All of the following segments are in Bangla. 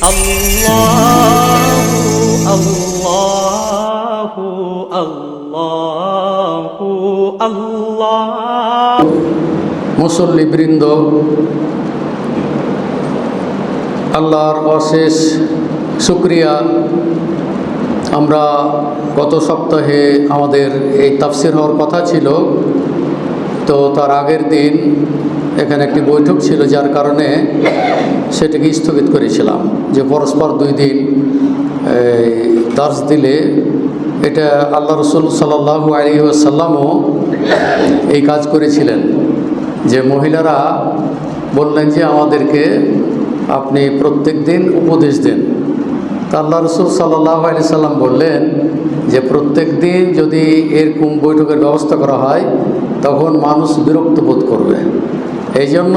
আল্লাহু আল্লাহু আল্লাহু আল্লাহ। মুসল্লিবৃন্দ, আল্লাহর অশেষ শুকরিয়া। আমরা গত সপ্তাহে আমাদের এই তাফসির হওয়ার কথা ছিল, তো তার আগের দিন এখানে একটি বৈঠক ছিল, যার কারণে সেটাকে স্থগিত করেছিলাম যে পরস্পর 2 দিন দার্স দিলে এটা আল্লাহ রসুল সাল্লাল্লাহু আলাইহি ওয়াসাল্লামও এই কাজ করেছিলেন, যে মহিলারা বললেন যে আমাদেরকে আপনি প্রত্যেক দিন উপদেশ দেন। তা আল্লাহ রসুল সাল্লাল্লাহু আলাইহি সাল্লাম বললেন যে প্রত্যেক দিন যদি এরকম বৈঠকের ব্যবস্থা করা হয় তখন মানুষ বিরক্ত বোধ করবে। এই জন্য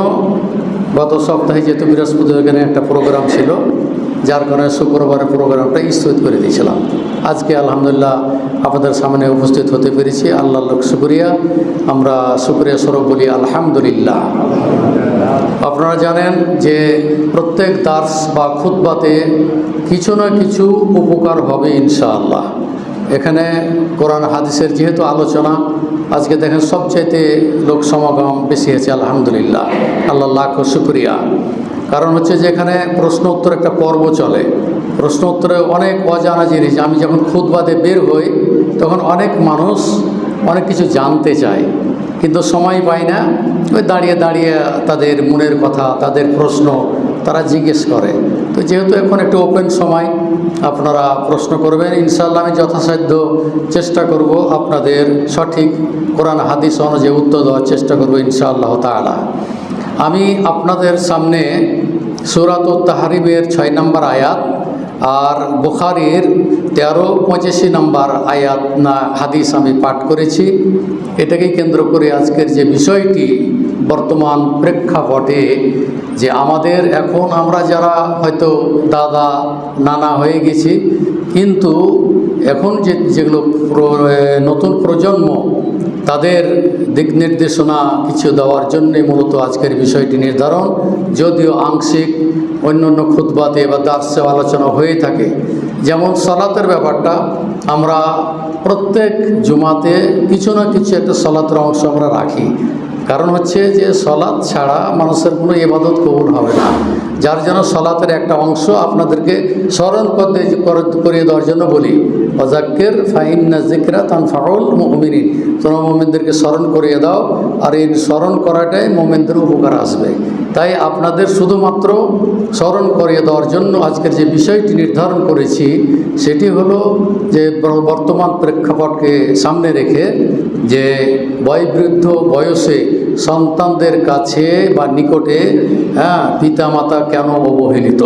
গত সপ্তাহে যেহেতু বৃহস্পতিবার এখানে একটা প্রোগ্রাম ছিল, যার কারণে শুক্রবারের প্রোগ্রামটা স্থগিত করে দিয়েছিলাম। আজকে আলহামদুলিল্লাহ আপনাদের সামনে উপস্থিত হতে পেরেছি, আল্লাহর লোক শুকরিয়া। আমরা শুকরিয়া স্বরূপ বলি আলহামদুলিল্লাহ। আপনারা জানেন যে প্রত্যেক দার্স বা খুতবাতে কিছু না কিছু উপকার হবে ইনশাআল্লাহ। এখানে কোরআন হাদিসের যেহেতু আলোচনা, আজকে দেখেন সবচাইতে লোক সমাগম বেশি হয়েছে, আলহামদুলিল্লাহ, আল্লাহ লাখ শুকরিয়া। কারণ হচ্ছে যে এখানে প্রশ্ন উত্তর একটা পর্ব চলে, প্রশ্ন উত্তরে অনেক অজানা জিনিস। আমি যখন খুতবাতে বের হই তখন অনেক মানুষ অনেক কিছু জানতে চায়, কিন্তু সময় পায় না। ওই দাঁড়িয়ে দাঁড়িয়ে তাদের মনের কথা, তাদের প্রশ্ন তারা জিজ্ঞেস করে। তো যেহেতু এখন একটু ওপেন সময়, আপনারা প্রশ্ন করবেন, ইনশাআল্লাহ আমি যথাসাধ্য চেষ্টা করব আপনাদের সঠিক কোরআন হাদিস অনুযায়ী উত্তর দেওয়ার চেষ্টা করব ইনশাআল্লাহ তাআলা। আমি আপনাদের সামনে সূরাতুত তাহরিমের 6 নম্বর আয়াত আর বুখারীর 13-85 নম্বর আয়াত না হাদিস আমি পাঠ করেছি। এটাকেই কেন্দ্র করে আজকের যে বিষয়টি বর্তমান প্রেক্ষাপটে, যে আমাদের এখন আমরা যারা হয়তো দাদা নানা হয়ে গেছি, কিন্তু এখন যেগুলো নতুন প্রজন্ম, তাদের দিক নির্দেশনা কিছু দেওয়ার জন্যে মূলত আজকের বিষয়টি নির্ধারণ। যদিও আংশিক অন্য অন্য খুতবাতে বা দার্সে আলোচনা হয়ে থাকে, যেমন সালাতের ব্যাপারটা আমরা প্রত্যেক জুমাতে কিছু না কিছু একটা সালাতের অংশ আমরা রাখি। কারণ হচ্ছে যে সালাত ছাড়া মানুষের কোনো ইবাদত কবুল হবে না। যার জন্য সালাতের একটা অংশ আপনাদেরকে স্মরণ করিয়ে দেওয়ার জন্য বলি, ওয়াযাক্কির ফাইন্না যিকরা তানফাউল মুমিনিন। তোমরা মুমিনদেরকে স্মরণ করিয়ে দাও, আর এই স্মরণ করাটাই মুমিনদের উপকার আসবে। তাই আপনাদের শুধুমাত্র স্মরণ করিয়ে দেওয়ার জন্য আজকের যে বিষয়টি নির্ধারণ করেছি, সেটি হলো যে বর্তমান প্রেক্ষাপটকে সামনে রেখে যে বয়োবৃদ্ধ বয়সে সন্তানদের কাছে বা নিকটে পিতামাতা কেন অবহেলিত,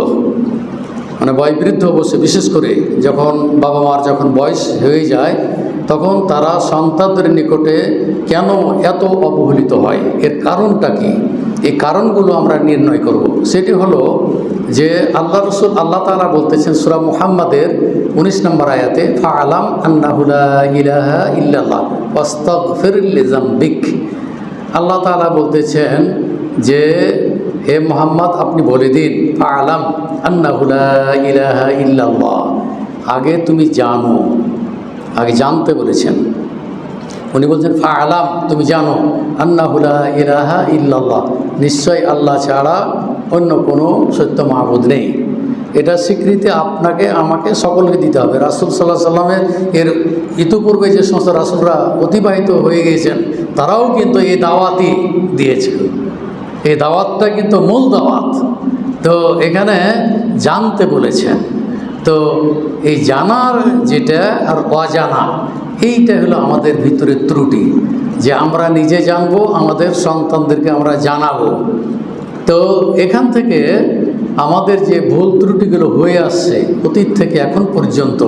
মানে বয়োবৃদ্ধ অবশ্যই বিশেষ করে যখন বাবা মার যখন বয়স হয়ে যায় তখন তারা সন্তানদের নিকটে কেন এত অবহেলিত হয়, এর কারণটা কি? এই কারণগুলো আমরা নির্ণয় করব। সেটি হলো যে আল্লাহ রসুল আল্লাহ তাআলা বলতেছেন সূরা মুহাম্মাদের 19 নম্বর আয়াতে, ফাআলাম আন্নাহু লা ইলাহা ইল্লাল্লাহ ওয়াস্তাগফির লিযামবিক। আল্লাহ তাআলা বলতেছেন যে হে মুহাম্মদ, আপনি বলে দিন, ফাআলাম আন্নাহু লা ইলাহা ইল্লাল্লাহ, আগে তুমি জানো, আগে জানতে বলেছেন। উনি বলছেন ফাআলাম, তুমি জানো, আন্নাহু লা ইলাহা ইল্লাল্লাহ, নিশ্চয় আল্লাহ ছাড়া অন্য কোনো সত্য মাবুদ নেই। এটা স্বীকৃতি আপনাকে আমাকে সকলকে দিতে হবে। রাসূল সাল্লাল্লাহু আলাইহি ওয়াসাল্লামের এর ইতিপূর্বে যে সমস্ত রাসূলরা অতিবাহিত হয়ে গিয়েছেন তারাও কিন্তু এই দাওয়াতই দিয়েছেন। এই দাওয়াতটা কিন্তু মূল দাওয়াত। তো এখানে জানতে বলেছেন। তো এই জানার যেটা আর অজানা, এইটা হলো আমাদের ভিতরে ত্রুটি, যে আমরা নিজে জানবো, আমাদের সন্তানদেরকে আমরা জানাবো। তো এখান থেকে আমাদের যে ভুল ত্রুটিগুলো হয়ে আসছে অতীত থেকে এখন পর্যন্ত,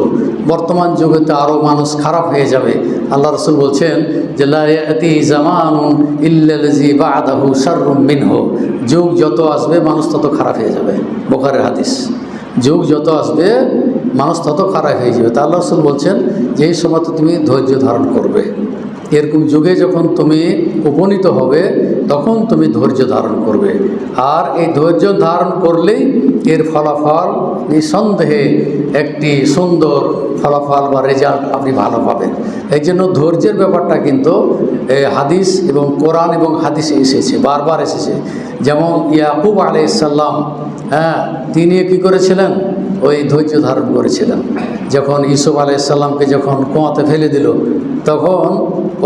বর্তমান যুগে তো আরও মানুষ খারাপ হয়ে যাবে। আল্লাহ রসুল বলছেন যে লা ইয়াতি জামানুন ইল্লাল্লাযী বা'দাহু শাররুম মিনহু, যুগ যত আসবে মানুষ তত খারাপ হয়ে যাবে। বুখারীর হাদিস, যুগ যত আসবে মানুষ তত খারাপ হয়ে যাবে। তা আল্লাহ রসুল বলছেন যে এই সময় তো তুমি ধৈর্য ধারণ করবে। এরকম যুগে যখন তুমি উপনীত হবে তখন তুমি ধৈর্য ধারণ করবে, আর এই ধৈর্য ধারণ করলেই এর ফলাফল নিঃসন্দেহে একটি সুন্দর ফলাফল বা রেজাল্ট আপনি ভালো পাবেন। এই জন্য ধৈর্যের ব্যাপারটা কিন্তু হাদিস এবং কোরআন এবং হাদিসে এসেছে, বারবার এসেছে। যেমন ইয়াকুব আলাইহিস সালাম, তিনি কী করেছিলেন? ওই ধৈর্য ধারণ করেছিলেন। যখন ইউসুফ আলাইহিস সালামকে যখন কুয়াতে ফেলে দিল, তখন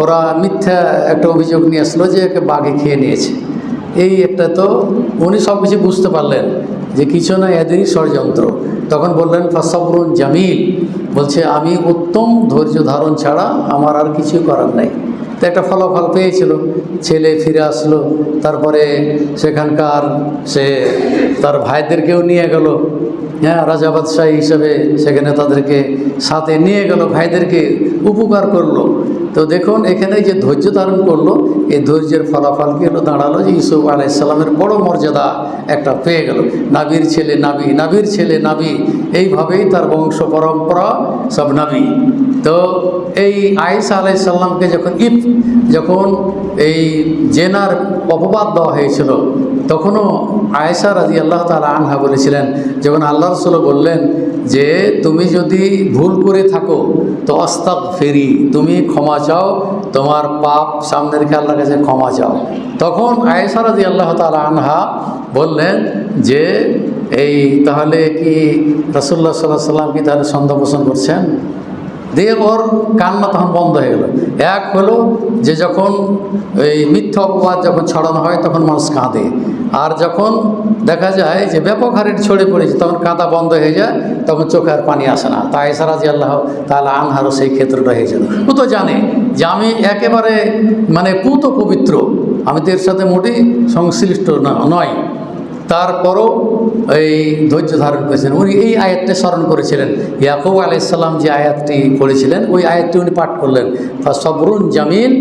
ওরা মিথ্যা একটা অভিযোগ নিয়ে আসলো যে একে বাঘে খেয়ে নিয়েছে। এই একটা তো উনি সব কিছু বুঝতে পারলেন যে কিছু না, এদেরই ষড়যন্ত্র। তখন বললেন ফাসবরুন জামিল, বলছে আমি উত্তম ধৈর্য ধারণ ছাড়া আমার আর কিছু করার নাই। তো একটা ফলাফল পেয়েছিল, ছেলে ফিরে আসলো, তারপরে সেখানকার সে তার ভাইদেরকেও নিয়ে গেল, রাজা বাদশাহ হিসেবে সেখানে তাদেরকে সাথে নিয়ে গেল, ভাইদেরকে উপকার করলো। তো দেখুন এখানে যে ধৈর্য ধারণ করলো, এই ধৈর্যের ফলাফল কি হলো? দাঁড়ালো যে ইউসুফ আলাইহিস সালামের বড় মর্যাদা একটা পেয়ে গেল। নাবির ছেলে নাবি, নাবির ছেলে নাবি, এইভাবেই তার বংশ পরম্পরা সব নাবি। তো এই আয়েশা আলাইহিস সালামকে যখন এই জেনার অপবাদ দেওয়া হয়েছিল, তখনও আয়েশা রাদিয়াল্লাহু তাআলা আনহা বলেছিলেন, যখন আল্লাহ রাসূল বললেন যে তুমি যদি ভুল করে থাকো তো আস্তাগফিরি, তুমি ক্ষমা চাও, তোমার পাপ সামনে রেখে আল্লাহর কাছে ক্ষমা চাও। তখন আয়েশা রাদিয়াল্লাহু তাআলা আনহা বললেন যে এই তাহলে কি রাসূলুল্লাহ সাল্লাল্লাহু আলাইহি সাল্লাম কি তাহলে সন্দেহ পোষণ করছেন? দিয়ে ওর কান্না তখন বন্ধ হয়ে গেল। এক হলো যে যখন এই মিথ্যা অপবাদ যখন ছড়ানো হয় তখন মানুষ কাঁদে, আর যখন দেখা যায় যে ব্যাপক হারে ছড়ে পড়েছে তখন কাঁদা বন্ধ হয়ে যায়, তখন চোখে আর পানি আসে না। তাই আয়েশা রাদিয়াল্লাহু তাআলা আনহারও সেই ক্ষেত্রটা হয়েছিল। ও তো জানে যে আমি একেবারে মানে পুত পবিত্র, আমি তো এর সাথে মোটেই সংশ্লিষ্ট নয়, তারপরও এই ধৈর্য ধারণ করেছিলেন। উনি এই আয়াতটা স্মরণ করেছিলেন, ইয়াকুব আলাইহিস সালাম যে আয়াতটি পড়েছিলেন ওই আয়াতটি উনি পাঠ করলেন, ফাসবরুন জামিল,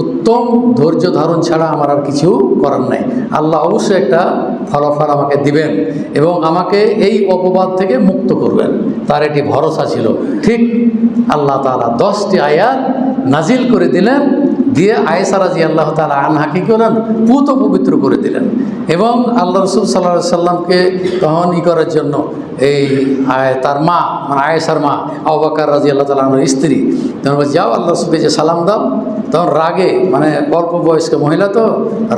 উত্তম ধৈর্য ধারণ ছাড়া আমার আর কিছু করার নাই। আল্লাহ অবশ্যই একটা ফলাফল আমাকে দিবেন এবং আমাকে এই অপবাদ থেকে মুক্ত করবেন, তার একটি ভরসা ছিল। ঠিক আল্লাহ তাআলা 10টি আয়াত নাজিল করে দিলেন, দিয়ে আয়েশা রাদিয়াল্লাহু তাআলা আনহা কি করলেন? পুত পবিত্র করে দিলেন। এবং আল্লাহ রাসূল সাল্লাল্লাহু আলাইহি সাল্লামকে তখন করার জন্য এই তার মা মানে আয়েশার মা আবু বকর রাদিয়াল্লাহু তাআলা আনহুর স্ত্রী তখন বলছে, যাও আল্লাহ রাসূলকে যে সালাম দাও। তখন রাগে, মানে অল্প বয়স্ক মহিলা তো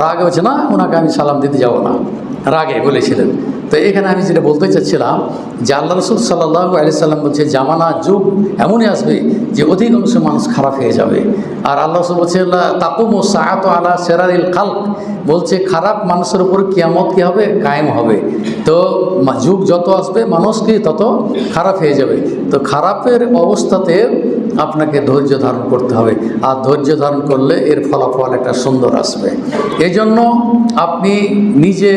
রাগে হচ্ছে, না ওনাকে আমি সালাম দিতে যাব না, রাগে বলেছিলেন। তো এখানে আমি যেটা বলতে চাচ্ছিলাম যে আল্লাহ রাসূল সাল্লাল্লাহু আলাইহি সাল্লাম বলছে জামানা যুগ এমনই আসবে যে অধিকাংশ মানুষ খারাপ হয়ে যাবে। আর আল্লাহ রাসূল বলছে তাকুমু সাআতু আলা শিরারিল খালক, বলছে খারাপ মানুষের উপর কিয়ামত কি হবে? কায়েম হবে। তো যুগ যত আসবে মানুষ কি তত খারাপ হয়ে যাবে। তো খারাপের অবস্থাতে আপনাকে ধৈর্য ধারণ করতে হবে, আর ধৈর্য ধারণ করলে এর ফলাফল একটা সুন্দর আসবে। এই জন্য আপনি নিজে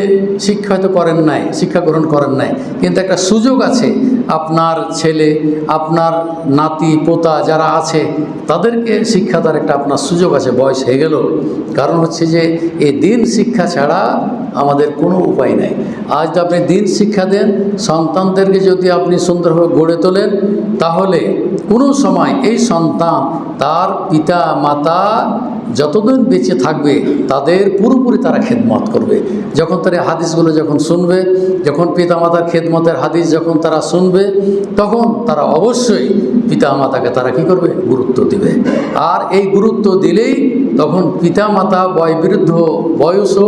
শিক্ষা হয়তো করেন নাই, শিক্ষা গ্রহণ করেন নাই, কিন্তু একটা সুযোগ আছে, আপনার ছেলে, আপনার নাতি পোতা যারা আছে তাদেরকে শিক্ষা দেওয়ার একটা আপনার সুযোগ আছে, বয়স হয়ে গেল। কারণ হচ্ছে যে এই দিন শিক্ষা ছাড়া আমাদের কোনো উপায় নাই। আজ আপনি দিন শিক্ষা দেন, সন্তানদেরকে যদি আপনি সুন্দরভাবে গড়ে তোলেন, তাহলে কোনো সময় এই সন্তান তার পিতা মাতা যতদিন বেঁচে থাকবে তাদের পুরোপুরি তারা খেদমত করবে। যখন তারা হাদিসগুলো যখন শুনবে, যখন পিতামাতার খেদমতের হাদিস যখন তারা শুনবে, তখন তারা অবশ্যই পিতামাতাকে তারা কি করবে? গুরুত্ব দিবে। আর এই গুরুত্ব দিলেই তখন পিতামাতা বয়োবৃদ্ধ বয়সও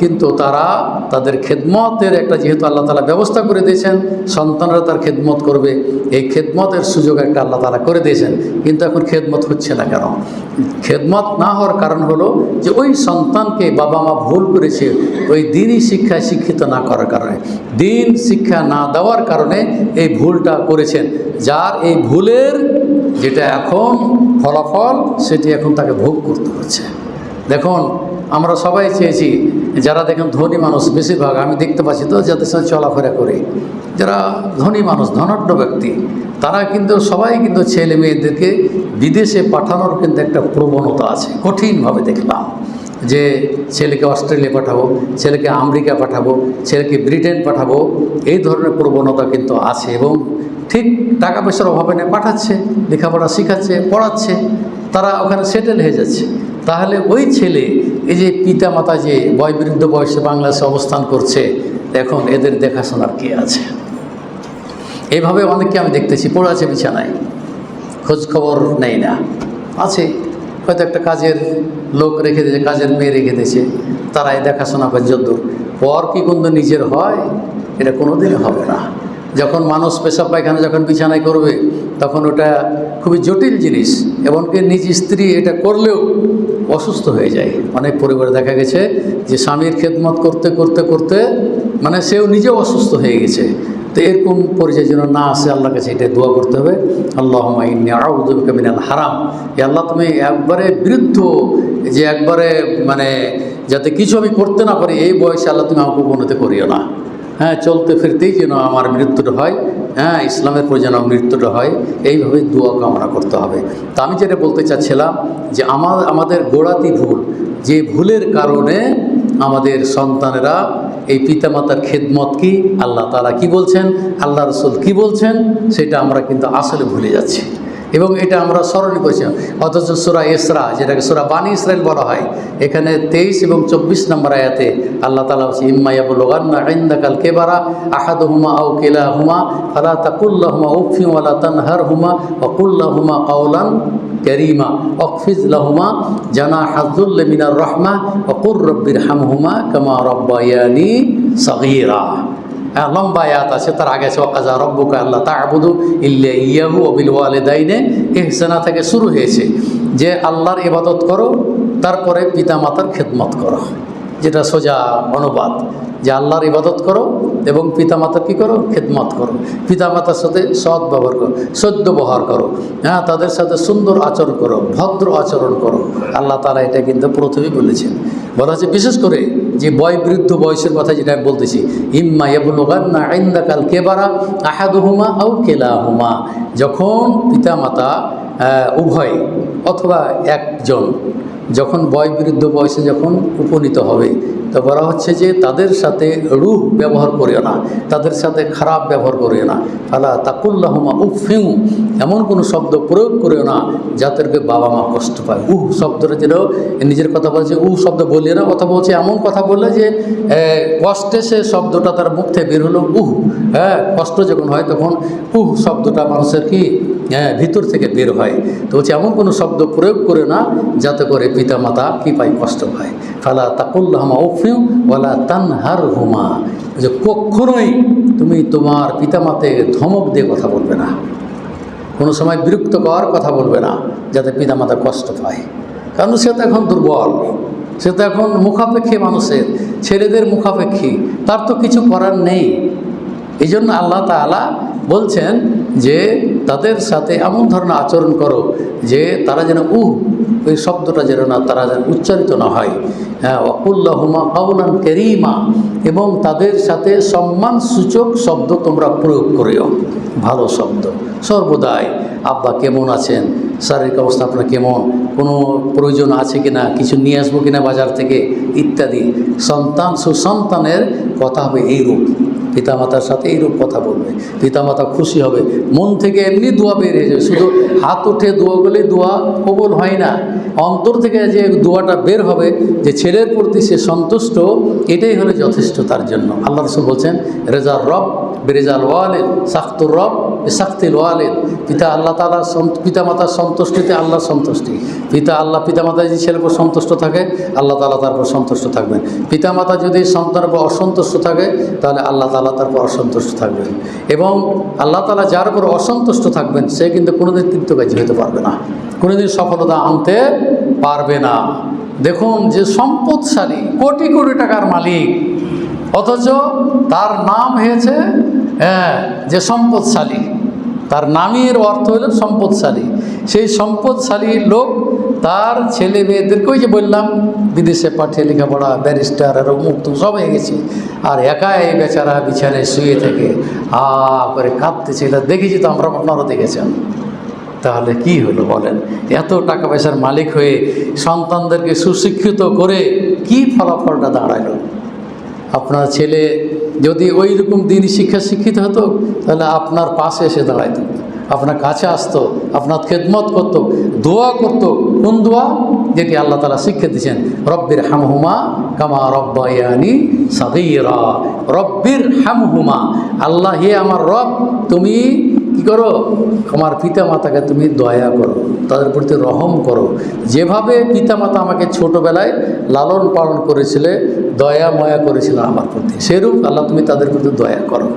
কিন্তু তারা তাদের খেদমতের একটা, যেহেতু আল্লাহ তাআলা ব্যবস্থা করে দিয়েছেন সন্তানরা তার খেদমত করবে, এই খেদমতের সুযোগ একটা আল্লাহ তাআলা করে দিয়েছেন। কিন্তু এখন খেদমত হচ্ছে না কেন? খেদমত না হওয়ার কারণ হলো যে ওই সন্তানকে বাবা মা ভুল করেছে, ওই দিনই শিক্ষায় শিক্ষিত না করার কারণে, দিন শিক্ষা না দেওয়ার কারণে এই ভুলটা করেছেন। যার এই ভুলের যেটা এখন ফলাফল সেটি এখন তাকে ভোগ করতে হচ্ছে। দেখুন আমরা সবাই চেয়েছি, যারা দেখেন ধনী মানুষ বেশিরভাগ আমি দেখতে পাচ্ছি তো, যাদের সাথে চলাফেরা করে, যারা ধনী মানুষ ধনাঢ্য ব্যক্তি, তারা কিন্তু সবাই কিন্তু ছেলে মেয়েদেরকে বিদেশে পাঠানোর কিন্তু একটা প্রবণতা আছে। কঠিনভাবে দেখলাম যে ছেলেকে অস্ট্রেলিয়া পাঠাবো, ছেলেকে আমেরিকা পাঠাবো, ছেলেকে ব্রিটেন পাঠাবো, এই ধরনের প্রবণতা কিন্তু আছে। এবং ঠিক টাকা পয়সার অভাবে নেই, পাঠাচ্ছে, লেখাপড়া শেখাচ্ছে, পড়াচ্ছে, তারা ওখানে সেটেল হয়ে যাচ্ছে। তাহলে ওই ছেলে এই যে পিতা মাতা যে বয়োবৃদ্ধ বয়সে বাংলাদেশে অবস্থান করছে, এখন এদের দেখাশোনার কে আছে? এইভাবে অনেককে আমি দেখতেছি পড়ে আছে বিছানায়, খোঁজ খবর নেই না, আছে হয়তো একটা কাজের লোক রেখে দিয়েছে, কাজের মেয়ে রেখে দিয়েছে, তারাই দেখাশোনা করে যদ্দূর। পর কি কিন্তু নিজের হয়? এটা কোনোদিনই হবে না। যখন মানুষ পেশাব পায়খানা যখন বিছানায় করবে তখন ওটা খুবই জটিল জিনিস, এমনকি নিজ স্ত্রী এটা করলেও অসুস্থ হয়ে যায়। অনেক পরিবারে দেখা গেছে যে স্বামীর খেদমত করতে করতে করতে মানে সেও নিজেও অসুস্থ হয়ে গেছে। তো এরকম পরিচয় যেন না আসে, আল্লাহর কাছে এটা দোয়া করতে হবে, আল্লাহুম্মা ইন্নী আউযু বিকা মিনাল হারাম। হে আল্লাহ, তুমি একবারে বিরুদ্ধ, যে একবারে মানে যাতে কিছু আমি করতে না পারি এই বয়সে আল্লাহ তুমি আমাকে উপনীত করিও না। হ্যাঁ, চলতে ফিরতেই যেন আমার মৃত্যুটা হয়, হ্যাঁ ইসলামের পর যেন মৃত্যুটা হয়, এইভাবে দোয়া কামনা করতে হবে। তা আমি যেটা বলতে চাচ্ছিলাম যে আমাদের গোড়াতি ভুল, যে ভুলের কারণে আমাদের সন্তানেরা এই পিতামাতার খেদমত কি, আল্লাহ তাআলা কি বলছেন, আল্লাহ রসুল কি বলছেন, সেটা আমরা কিন্তু আসলে ভুলে যাচ্ছি এবং এটা আমরা স্মরণ করছি। অথচ সূরা ইসরা, যেটাকে সূরা বানী ইসরাইল বলা হয়, এখানে 23 এবং 24 নম্বর আয়াতে আল্লাহ তাআলা বলছে, ইম্মা ইয়াবলুগান্না ইনদাকাল কিবারা আহাদুহুমা আও কিলাহুমা ফালা তাকুল লাহুমা উফফিন ওয়ালা তানহারহুমা ওয়া কুল লাহুমা কাওলান কারীমা ওয়াকফিজ লাহুমা জানাহা যুল্লি মিনার রাহমা ওয়া কুর রাব্বিরহামহুমা কামা রাব্বায়ানি সাগীরা। হ্যাঁ, লম্বা আয়াত আছে, তার আগে আছে ওয়াকাযা রাব্বুকা আল্লা তা'বুদু ইল্লা ইয়াহু ওয়া বিল ওয়ালিদাইনি ইহসানা থেকে শুরু হয়েছে যে আল্লাহর ইবাদত করো, তারপরে পিতামাতার খেদমত করো, যেটা সোজা অনুবাদ যে আল্লাহর ইবাদত করো এবং পিতামাতার কী করো, খেদমত করো, পিতামাতার সাথে সৎ ব্যবহার করো, সদ্য ব্যবহার করো, হ্যাঁ তাদের সাথে সুন্দর আচরণ করো, ভদ্র আচরণ করো। আল্লাহ তাআলা এটা কিন্তু প্রথমেই বলেছেন। বলা হচ্ছে বিশেষ করে যে বৃদ্ধ বয়সের কথা যেটা আমি বলতেছি, ইম্মা ইয়াবলুগান্না ইনদাকাল কিবারা আহাদুহুমা আও কিলাহুমা, যখন পিতামাতা উভয় অথবা একজন যখন বৃদ্ধ বয়সে যখন উপনীত হবে, তো বলা হচ্ছে যে তাদের সাথে রূহ ব্যবহার করিও না, তাদের সাথে খারাপ ব্যবহার করিও না, ফালা তাকুল লাহুমা উফফিন, এমন কোনো শব্দ প্রয়োগ করিও না যাদেরকে বাবা মা কষ্ট পায়। শব্দটা যেন নিজের কথা বলছে, শব্দ বলিও না, কথা বলছে এমন কথা বললে যে কষ্টে সে শব্দটা তার মুখ থেকে বের হলো হ্যাঁ, কষ্ট যখন হয় তখন শব্দটা মানুষের কি ভিতর থেকে বের হয়। তো হচ্ছে এমন কোনো শব্দ প্রয়োগ করে না যাতে করে পিতামাতা কি পায়, কষ্ট পায়। ফালা তাকুল লাহুমা উফফিন ওয়ালা তানহারহুমা, যে কখনোই তুমি তোমার পিতামাতাকে ধমক দিয়ে কথা বলবে না, কোনো সময় বিরক্তকর কথা বলবে না যাতে পিতামাতা কষ্ট পায়। কারণ সে তো এখন দুর্বল, সে তো এখন মুখাপেক্ষী, মানুষের ছেলেদের মুখাপেক্ষী, তার তো কিছু করার নেই। এই জন্য আল্লাহ তাআলা বলছেন যে তাদের সাথে এমন ধরনের আচরণ করো যে তারা যেন ওই শব্দটা যেন না, তারা যেন উচ্চারিত না হয়। হ্যাঁ, ওয়াকুল লাহুমা কাওলান কারীমা, এবং তাদের সাথে সম্মানসূচক শব্দ তোমরা প্রয়োগ করিও, ভালো শব্দ সর্বদাই। আব্বা কেমন আছেন, শারীরিক অবস্থা আপনার কেমন, কোনো প্রয়োজন আছে কিনা, কিছু নিয়ে আসবো কিনা বাজার থেকে, ইত্যাদি। সুসন্তানের কথা হবে এইরূপ, পিতামাতার সাথে এইরূপ কথা বলবে, পিতামাতা খুশি হবে, মন থেকে এমনি দোয়া বের হয়ে যাবে। শুধু হাত উঠে দোয়া করলে দোয়া কবুল হয় না, অন্তর থেকে যে দোয়াটা বের হবে যে ছেলের প্রতি সে সন্তুষ্ট, এটাই হলো যথেষ্ট তার জন্য। আল্লাহ রাসূল বলছেন, রেজার রব বেরেজাল ওয়ালিদ, সাখতুর রব বেসাখতিল ওয়ালিদ। আল্লাহ তাআলা পিতামাতার সন্তুষ্টিতে আল্লাহর সন্তুষ্টি। পিতামাতা যদি ছেলের উপর সন্তুষ্ট থাকে, আল্লাহ তাআলা তার উপর সন্তুষ্ট থাকবেন। পিতামাতা যদি সন্তানের উপর অসন্তুষ্ট থাকে, তাহলে আল্লাহ তাআলা তার উপর অসন্তুষ্ট থাকবেন। এবং আল্লাহ তাআলা যার উপর অসন্তুষ্ট থাকবেন সে কিন্তু কোনোদিন কৃতকার্য হতে পারবে না, কোনোদিন সফলতা আনতে পারবে না। দেখুন যে সম্পদশালী, কোটি কোটি টাকার মালিক, অথচ তার নাম হয়েছে যে সম্পদশালী, তার নামের অর্থ হলো সম্পদশালী। সেই সম্পদশালী লোক তার ছেলে মেয়েদেরকে, ওই যে বললাম বিদেশে পাঠিয়ে লেখাপড়া, ব্যারিস্টার আর মুক্ত সব হয়ে গেছে, আর একাই বেচারা বিছানায় শুয়ে থেকে করে কাঁদতেছে। এটা দেখেছি তো আমরা, আপনারাও দেখেছেন। তাহলে কি হলো বলেন? এত টাকা পয়সার মালিক হয়ে সন্তানদেরকে সুশিক্ষিত করে কি ফলাফলটা দাঁড়ালো? আপনার ছেলে যদি ওই রকম দিনই শিক্ষিত হতো, তাহলে আপনার পাশে এসে দাঁড়াইতো, আপনার কাছে আসতো, আপনার খেদমত করতো, দোয়া করতো। কোন দোয়া? যেটি আল্লাহ তাআলা শিক্ষা দিয়েছেন, রব্বির হামহুমা কামা রব্বায়ানি সাগীরা। রব্বির হামহুমা, আল্লাহ হে আমার রব, তুমি কি করো, আমার পিতা মাতাকে তুমি দয়া করো, তাদের প্রতি রহম করো। যেভাবে পিতা মাতা আমাকে ছোটোবেলায় লালন পালন করেছিলে, দয়া ময়া করেছিল আমার প্রতি, সেরূপ আল্লাহ তুমি তাদের প্রতি দয়া করো।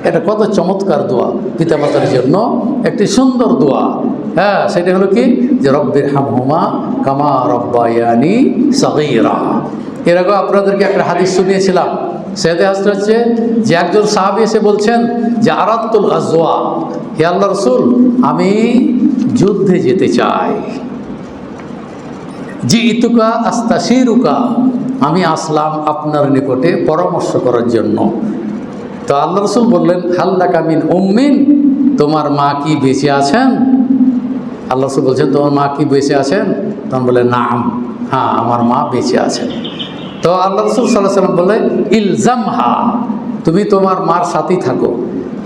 এটা কত চমৎকার দোয়া, পিতা মাতার জন্য একটি সুন্দর দোয়া। হ্যাঁ, সেটা হলো কি, যে রব্বির হামহুমা কামা রব্বায়ানি সাগীরা। এর আগে আপনাদেরকে একটা হাদিস শুনিয়েছিলাম। সেদে হাসতে হচ্ছে যে একজন সাহাবী এসে বলছেন যে আরাতুল গাজওয়া, হে আল্লাহ রসুল, আমি যুদ্ধে যেতে চাই। জি ইতুকা আস্তাশিরুকা, আমি আসলাম আপনার নিকটে পরামর্শ করার জন্য। তো আল্লাহ রসুল বললেন, হাল্লাকা মিন উম্মিন, তোমার মা কি বেঁচে আছেন? আল্লাহ রসুল বলছেন, তোমার মা কি বেঁচে আছেন? তখন বলে, নাম, হ্যাঁ আমার মা বেঁচে আছেন। তো আল্লাহ রসুল সাল্লাল্লাহু আলাইহি ওয়াসাল্লাম বলে, ইলজামহা, তুমি তোমার মার সাথেই থাকো,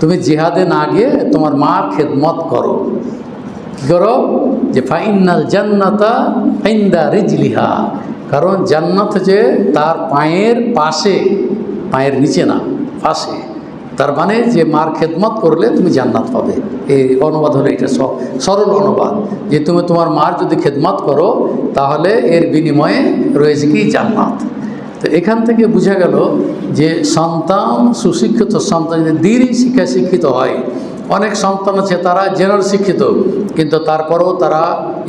তুমি জিহাদে না গিয়ে তোমার মার খেদমত করো। কী করো? যে ফাইনাল জান্নাতা ইনদা রিজলিহা, কারণ জান্নাত যে তার পায়ের পাশে, পায়ের নিচে না, পাশে। তার মানে যে মার খেদমত করলে তুমি জান্নাত পাবে। এই অনুবাদ হলো এটা সরল অনুবাদ, যে তুমি তোমার মার যদি খেদমত করো তাহলে এর বিনিময়ে রয়েছে কি, জান্নাত। তো এখান থেকে বোঝা গেল যে সন্তান, সুশিক্ষিত সন্তান যদি দিনই শিক্ষায় শিক্ষিত হয়, অনেক সন্তান আছে তারা জেনারেল শিক্ষিত, কিন্তু তারপরেও তারা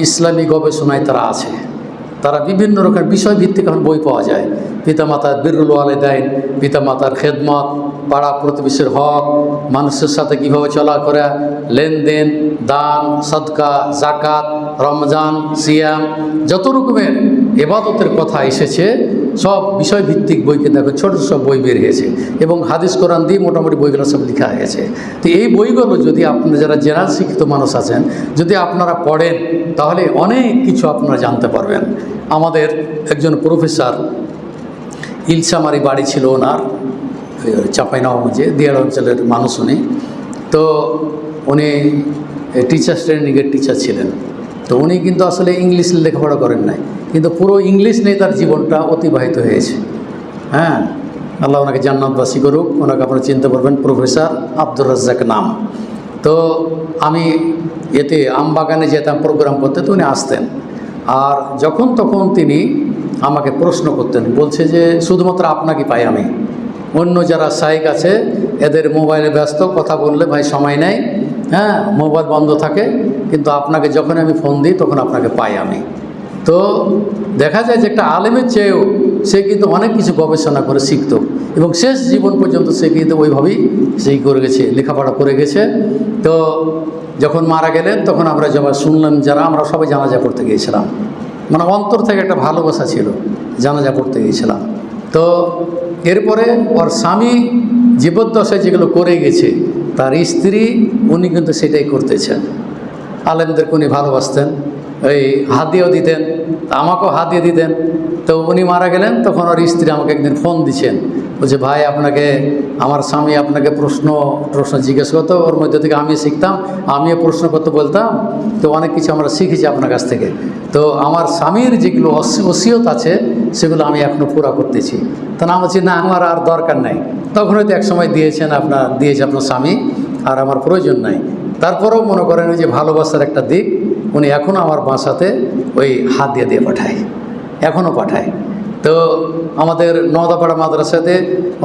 ইসলামী গবেষণায় তারা আছে, তারা বিভিন্ন রকমের বিষয় ভিত্তিক এখন বই পাওয়া যায়। পিতামাতার বিররুল ওয়ালিদাইন, পিতামাতার খেদমত, পাড়া প্রতিবেশীর হক, মানুষের সাথে কীভাবে চলা করা, লেনদেন, দান, সদকা, জাকাত, রমজান, সিয়াম, যত রকমের ইবাদতের কথা এসেছে সব বিষয়ভিত্তিক বইকে দেখো, ছোটো সব বই বের হয়েছে এবং হাদিস কোরআন দিয়ে মোটামুটি বইগুলো সব লেখা হয়েছে। তো এই বইগুলো যদি আপনারা যারা জেনারেল শিক্ষিত মানুষ আছেন, যদি আপনারা পড়েন তাহলে অনেক কিছু আপনারা জানতে পারবেন। আমাদের একজন প্রফেসর, ইলসামারি বাড়ি ছিল ওনার, চাঁপাইনবাবগঞ্জে, দিয়াড় অঞ্চলের মানুষ উনি। তো উনি টিচার্স ট্রেনিংয়ের টিচার ছিলেন। তো উনি কিন্তু আসলে ইংলিশ লেখাপড়া করেন নাই, কিন্তু পুরো ইংলিশ নিয়ে তার জীবনটা অতিবাহিত হয়েছে। হ্যাঁ, আল্লাহ ওনাকে জান্নাতবাসী করুক। ওনাকে আপনারা চিনতে পারবেন, প্রফেসর আব্দুর রাজ্জাক নাম। তো আমি এতে আমবাগানে যেতাম প্রোগ্রাম করতে, তো উনি আসতেন, আর যখন তখন তিনি আমাকে প্রশ্ন করতেন, বলছে যে শুধুমাত্র আপনাকে পাই আমি, অন্য যারা শাইখ আছে এদের মোবাইলে ব্যস্ত, কথা বললে ভাই সময় নেই, হ্যাঁ মোবাইল বন্ধ থাকে, কিন্তু আপনাকে যখন আমি ফোন দিই তখন আপনাকে পাই আমি। তো দেখা যায় যে একটা আলেমের চেয়েও সে কিন্তু অনেক কিছু গবেষণা করে শিখত এবং শেষ জীবন পর্যন্ত সে কিন্তু ওইভাবেই সেই করে গেছে, লেখাপড়া করে গেছে। তো যখন মারা গেলেন তখন আমরা যখন শুনলাম, যারা আমরা সবাই জানাজা পড়তে গিয়েছিলাম, মানে অন্তর থেকে একটা ভালোবাসা ছিল, জানাজা পড়তে গিয়েছিলাম। তো এরপরে ওর স্বামী জীবদ্দশায় যেগুলো করে গেছে, তার স্ত্রী উনি কিন্তু সেটাই করতেছেন। আলেমদেরকে উনি ভালোবাসতেন, ওই হাদিয়াও দিতেন, আমাকেও হাদিয়া দিতেন। তো উনি মারা গেলেন, তখন ওর স্ত্রী আমাকে একদিন ফোন দিচ্ছেন, বলছে ভাই আপনাকে, আমার স্বামী আপনাকে প্রশ্ন জিজ্ঞেস করতো, ওর মধ্যে থেকে আমি শিখতাম, আমিও প্রশ্ন করতে বলতাম, তো অনেক কিছু আমরা শিখেছি আপনার কাছ থেকে। তো আমার স্বামীর যেগুলো ওসিয়ত আছে সেগুলো আমি এখনও পুরা করতেছি। তা না বলছি, না আমার আর দরকার নাই, তখন হয়তো একসময় দিয়েছে আপনার স্বামী, আর আমার প্রয়োজন নাই। তারপরেও মনে করেন ওই যে ভালোবাসার একটা দিক, উনি এখনও আমার বাসাতে ওই হাত দিয়ে পাঠায়, এখনও পাঠায়। তো আমাদের নওদাপাড়া মাদ্রাসাতে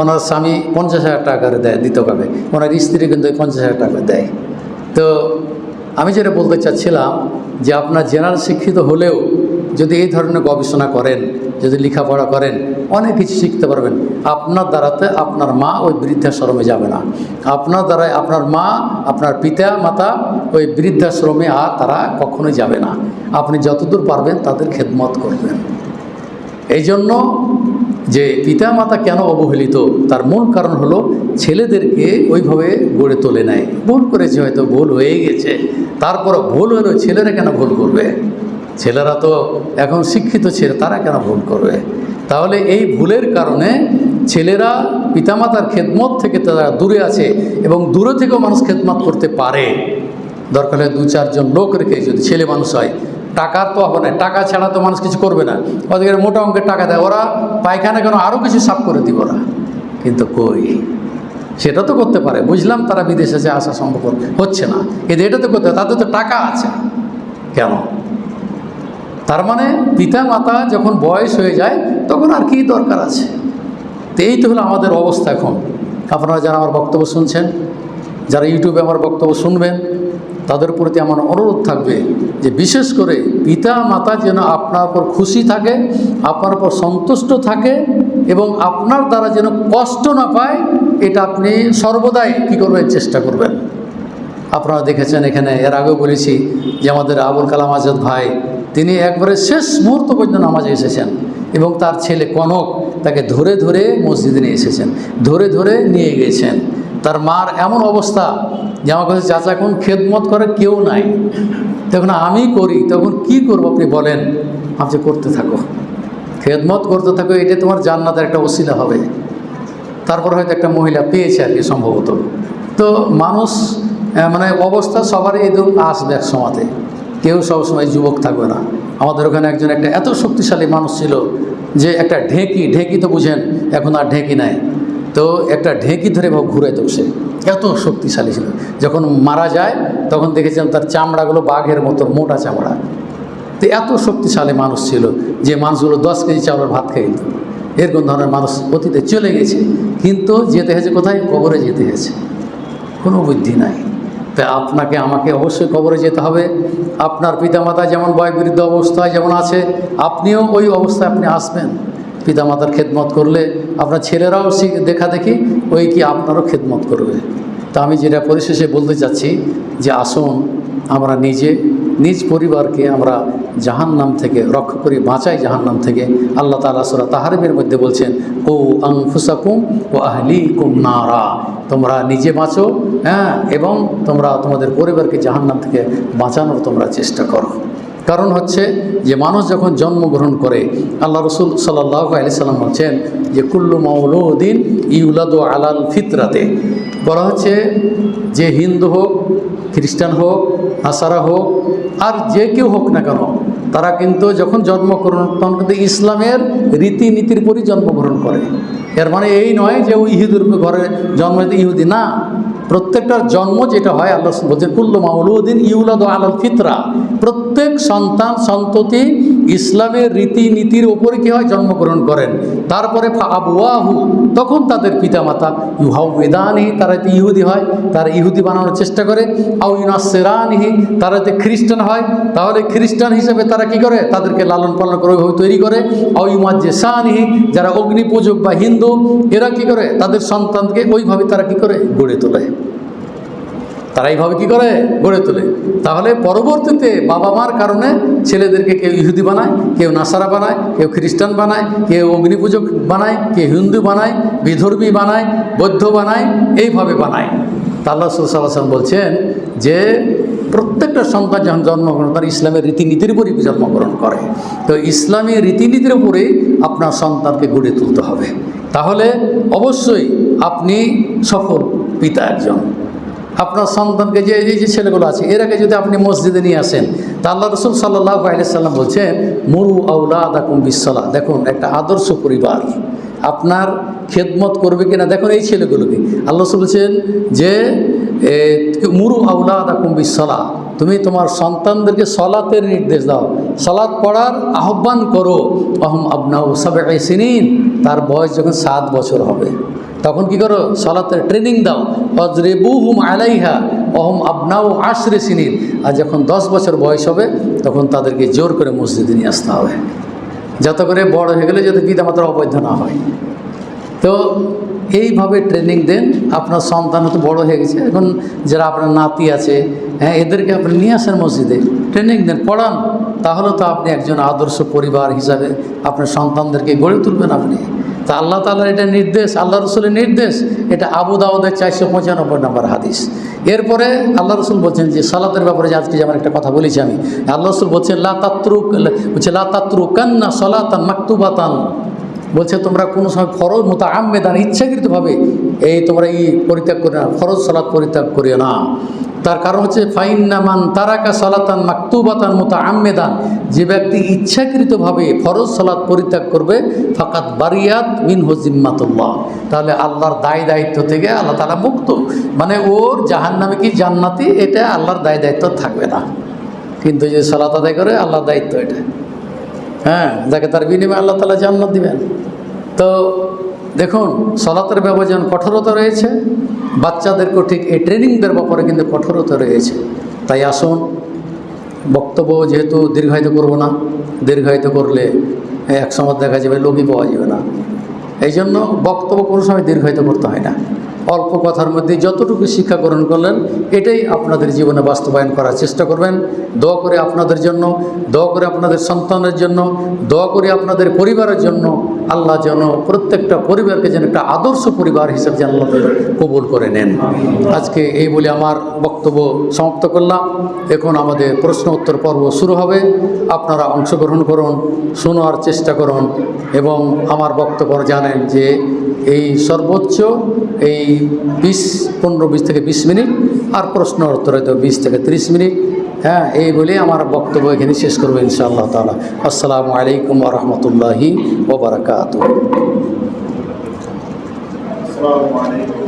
ওনার স্বামী 50,000 টাকা করে দেয়, দিত কাবে, ওনার স্ত্রী কিন্তু 50,000 টাকা দেয়। তো আমি যেটা বলতে চাচ্ছিলাম যে আপনার জেনারেল শিক্ষিত হলেও যদি এই ধরনের গবেষণা করেন, যদি লেখাপড়া করেন, অনেক কিছু শিখতে পারবেন। আপনার দ্বারাতে আপনার মা ওই বৃদ্ধাশ্রমে যাবে না, আপনার দ্বারায় আপনার মা, আপনার পিতা মাতা ওই বৃদ্ধাশ্রমে আর তারা কখনোই যাবে না। আপনি যতদূর পারবেন তাদের খেদমত করবেন। এই জন্য যে পিতা মাতা কেন অবহেলিত, তার মূল কারণ হলো ছেলেদেরকে ওইভাবে গড়ে তোলে নাই। ভুল করেছে, হয়তো ভুল হয়ে গেছে, তারপরও ভুল হলেও ছেলেরা কেন ভুল করবে? ছেলেরা তো এখন শিক্ষিত ছেলে, তারা কেন ভুল করবে? তাহলে এই ভুলের কারণে ছেলেরা পিতামাতার খেদমত থেকে তারা দূরে আছে, এবং দূরে থেকেও মানুষ খেদমত করতে পারে। দরকার হলে 2-4 জন লোক রেখে, যদি ছেলে মানুষ হয় টাকার তো হবে না, টাকা ছাড়া তো মানুষ কিছু করবে না। ওদেরকে মোটা অঙ্কের টাকা দেয়, ওরা পায়খানা কেন আরও কিছু সাফ করে দিব ওরা, কিন্তু কই সেটা তো করতে পারে। বুঝলাম তারা বিদেশে যে আসা সম্ভব হচ্ছে না, কিন্তু এটা তো করতে, তাদের তো টাকা আছে কেন? তার মানে পিতা মাতা যখন বয়স হয়ে যায় তখন আর কি দরকার আছে? তো এই তো হলো আমাদের অবস্থা এখন। আপনারা যারা আমার বক্তব্য শুনছেন, যারা ইউটিউবে আমার বক্তব্য শুনবেন, তাদের প্রতি আমার অনুরোধ থাকবে যে বিশেষ করে পিতা মাতা যেন আপনার উপর খুশি থাকে, আপনার উপর সন্তুষ্ট থাকে এবং আপনার দ্বারা যেন কষ্ট না পায়, এটা আপনি সর্বদাই কী করবেন, চেষ্টা করবেন। আপনারা দেখেছেন এখানে এর আগেও বলেছি যে আমাদের আবুল কালাম আজাদ ভাই, তিনি একবারে শেষ মুহূর্ত পর্যন্ত নামাজে এসেছেন এবং তার ছেলে কনক তাকে ধরে ধরে মসজিদে নিয়ে এসেছেন, ধরে ধরে নিয়ে গিয়েছেন। তার মার এমন অবস্থা যে আমার কাছে চাচা এখন খেদমত করে কেউ নাই, তখন আমি করি, তখন কি করবো আপনি বলেন? আপনি করতে থাকো, খেদমত করতে থাকো, এটা তোমার জান্নাতের একটা ওসিলা হবে। তারপর হয়তো একটা মহিলা পেয়েছে আর কি সম্ভবত। তো মানুষ মানে অবস্থা সবারই এই আসবে এক সময়তে, কেউ সবসময় যুবক থাকবে না। আমাদের ওখানে একজন একটা এত শক্তিশালী মানুষ ছিল যে একটা ঢেঁকি তো বুঝেন, এখন আর ঢেঁকি নাই, তো একটা ঢেঁকি ধরে ঘুরে তো সে এত শক্তিশালী ছিল। যখন মারা যায় তখন দেখেছেন তার চামড়াগুলো বাঘের মতো মোটা চামড়া। তো এত শক্তিশালী মানুষ ছিল যে মানুষগুলো 10 কেজি চাউলের ভাত খেয়ে দিত। এরকম ধরনের মানুষ অতীতে চলে গেছে, কিন্তু যেতে হয়েছে কোথায়? কবরে যেতে হয়েছে, কোনো বুদ্ধি নাই। তাই আপনাকে আমাকে অবশ্যই কবরে যেতে হবে। আপনার পিতামাতা যেমন বয়োবৃদ্ধ অবস্থায় যেমন আছে, আপনিও ওই অবস্থায় আপনি আসবেন। পিতামাতার খেদমত করলে আপনার ছেলেরাও দেখা দেখি ওই কি আপনারও খেদমত করবে। তা আমি যেটা পরিশেষে বলতে চাচ্ছি যে আসুন আমরা নিজ পরিবারকে আমরা জাহান্নাম থেকে রক্ষা করি, বাঁচাই জাহান্নাম থেকে। আল্লাহ তাআলা সূরা তাহরিমের মধ্যে বলছেন, কু আনফুসাকুম ওয়া আহলিকুম নারা, তোমরা নিজে বাঁচো, হ্যাঁ, এবং তোমরা তোমাদের পরিবারকে জাহান্নাম থেকে বাঁচানোর তোমরা চেষ্টা করো। কারণ হচ্ছে যে মানুষ যখন জন্মগ্রহণ করে, আল্লাহ রসুল সাল্লাল্লাহু আলাইহি সাল্লাম বলছেন যে কুল্লু মাউলুদিন ইউলাদু আলাল ফিতরাতে, বলা হচ্ছে যে হিন্দু হোক, খ্রিস্টান হোক, নাসারা হোক, আর যে কেউ হোক না কেন, তারা কিন্তু যখন জন্মগ্রহণ তখন কিন্তু ইসলামের রীতিনীতির পরই জন্মগ্রহণ করে। এর মানে এই নয় যে ওই ইহুদির ঘরে জন্ম ইহুদি না, প্রত্যেকটার জন্ম যেটা হয়, আল্লাহ বলছেন কুল্লু মাউলুদিন ইউলাদু আলাল ফিতরা, প্রত্যেক সন্তান সন্ততি ইসলামের রীতিনীতির ওপরে কী হয়, জন্মগ্রহণ করেন। তারপরে আবওয়াহু, তখন তাদের পিতামাতা ইউহাউদানিহি, তারা যদি ইহুদি হয় তারা ইহুদি বানানোর চেষ্টা করে, আউ ইউনাসসিরানিহি, তারা যদি খ্রিস্টান হয় তাহলে খ্রিস্টান হিসেবে তারা কি করে, তাদেরকে লালন পালন করে ওইভাবে তৈরি করে, আউ ইউমাজ্জিসানিহি, যারা অগ্নি পূজক বা হিন্দু, এরা কি করে তাদের সন্তানকে ওইভাবে তারা কি করে গড়ে তোলে, তারা এইভাবে কী করে গড়ে তোলে। তাহলে পরবর্তীতে বাবা মার কারণে ছেলেদেরকে কেউ ইহুদি বানায়, কেউ নাসারা বানায়, কেউ খ্রিস্টান বানায়, কেউ অগ্নিপূজক বানায়, কেউ হিন্দু বানায়, বিধর্মী বানায়, বৌদ্ধ বানায়, এইভাবে বানায়। তা আল্লাহ সাল্লাল্লাহু আলাইহি ওয়াসাল্লাম বলছেন যে প্রত্যেকটা সন্তান যখন জন্মগ্রহণ করে ইসলামের রীতিনীতির উপরই জন্মগ্রহণ করে। তো ইসলামী রীতিনীতির উপরেই আপনার সন্তানকে গড়ে তুলতে হবে, তাহলে অবশ্যই আপনি সফল পিতা একজন। আপনার সন্তানকে যে এই যে ছেলেগুলো আছে এরাকে যদি আপনি মসজিদে নিয়ে আসেন, তা আল্লাহ রসুল সাল্লাল্লাহু আলাইহি সাল্লাম বলছেন মুরু আওলাদাকুম বিসসালাহ। দেখুন একটা আদর্শ পরিবার আপনার খেদমত করবে কিনা, দেখুন এই ছেলেগুলোকে আল্লাহ রসুল বলছেন যে মুরু আওলাদাকুম বিসসালাহ, তুমি তোমার সন্তানদেরকে সলাতের নির্দেশ দাও, সলাত পড়ার আহ্বান করো। আহম আবনাউ সাবঈ সিনিন, তার বয়স যখন 7 বছর হবে তখন কি করো, সলাতের ট্রেনিং দাও। অজরিবুহুম আলাইহা অহম আবনাউ 10 সিনিন, আর যখন 10 বছর বয়স হবে তখন তাদেরকে জোর করে মসজিদে নিয়ে আসতে হবে, যাতে করে বড় হয়ে গেলে যাতে পিতামাতার অবৈধ না হয়। তো এইভাবে ট্রেনিং দেন। আপনার সন্তান তো বড় হয়ে গেছে, এখন যারা আপনার নাতি আছে, হ্যাঁ, এদেরকে আপনি নিয়ে আসেন মসজিদে, ট্রেনিং দেন, পড়ান, তাহলে তো আপনি একজন আদর্শ পরিবার হিসাবে আপনার সন্তানদেরকে গড়ে তুলবেন আপনি। তা আল্লাহ তাআলার এটা নির্দেশ, আল্লাহ রসুলের নির্দেশ, এটা আবু দাউদের 495 নম্বর হাদিস। এরপরে আল্লাহ রসুল বলছেন যে সালাতের ব্যাপারে যে আজকে যেমন একটা কথা বলেছি আমি, আল্লাহ রসুল বলছেন লা তাতরুকান্না সালাতান মাকতুবাতান, বলছে তোমরা কোনো সময় ফরজ মুতাআম্মিদান ইচ্ছাকৃতভাবে তোমরা পরিত্যাগ করে না, ফরজ সালাত পরিত্যাগ করিও না। তার কারণ হচ্ছে ফাইন্নামান তারাকা সালাতান মাকতুবাতান মুতাআম্মিদান, যে ব্যক্তি ইচ্ছাকৃতভাবে ফরজ সালাত পরিত্যাগ করবে ফাকাত বারিয়াত মিনহু জিম্মাতুল্লাহ, তাহলে আল্লাহর দায় দায়িত্ব থেকে আল্লাহ তাআলা মুক্ত। মানে ওর জাহান্নামে কি জান্নাতি এটা আল্লাহর দায় দায়িত্ব থাকবে না। কিন্তু যে সালাত আদায় করে আল্লাহর দায়িত্ব এটা, হ্যাঁ, যাকে তার বিনিময়ে আল্লাহ তাআলা জান্নাত দিবেন। তো দেখুন, সালাতের ব্যাপারে যেমন কঠোরতা রয়েছে, বাচ্চাদেরকেও ঠিক এই ট্রেনিং দেওয়ার ব্যাপারে কিন্তু কঠোরতা রয়েছে। তাই আসুন, বক্তব্য যেহেতু দীর্ঘায়িত করব না, দীর্ঘায়িত করলে এক সময় দেখা যাবে লোকই পাওয়া যাবে না। এই জন্য বক্তব্য কোনো সময় দীর্ঘায়িত করতে হয় না। অল্প কথার মধ্যে যতটুকু শিক্ষা গ্রহণ করলেন এটাই আপনাদের জীবনে বাস্তবায়ন করার চেষ্টা করবেন। দোয়া করে আপনাদের জন্য, দোয়া করে আপনাদের সন্তানের জন্য, দোয়া করে আপনাদের পরিবারের জন্য। আল্লাহ যেন প্রত্যেকটা পরিবারকে যেন একটা আদর্শ পরিবার হিসেবে যেন আল্লাহ কবুল করে নেন। আজকে এই বলে আমার বক্তব্য সমাপ্ত করলাম। এখন আমাদের প্রশ্ন উত্তর পর্ব শুরু হবে। আপনারা অংশগ্রহণ করুন, শোনার চেষ্টা করুন এবং আমার বক্তব্য জানেন যে এই সর্বোচ্চ এই 15-20 থেকে 20 মিনিট, আর প্রশ্ন উত্তর হয়তো 20 থেকে 30 মিনিট। হ্যাঁ, এই বলে আমার বক্তব্য এখানে শেষ করবো ইনশাআল্লাহ তাআলা। আসসালামু আলাইকুম ওয়া রাহমাতুল্লাহি ওয়া বারাকাতুহু। আসসালামু আলাইকুম।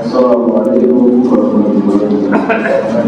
আসসালামু আলাইকুম ওয়া রাহমাতুল্লাহি ওয়া বারাকাতুহু।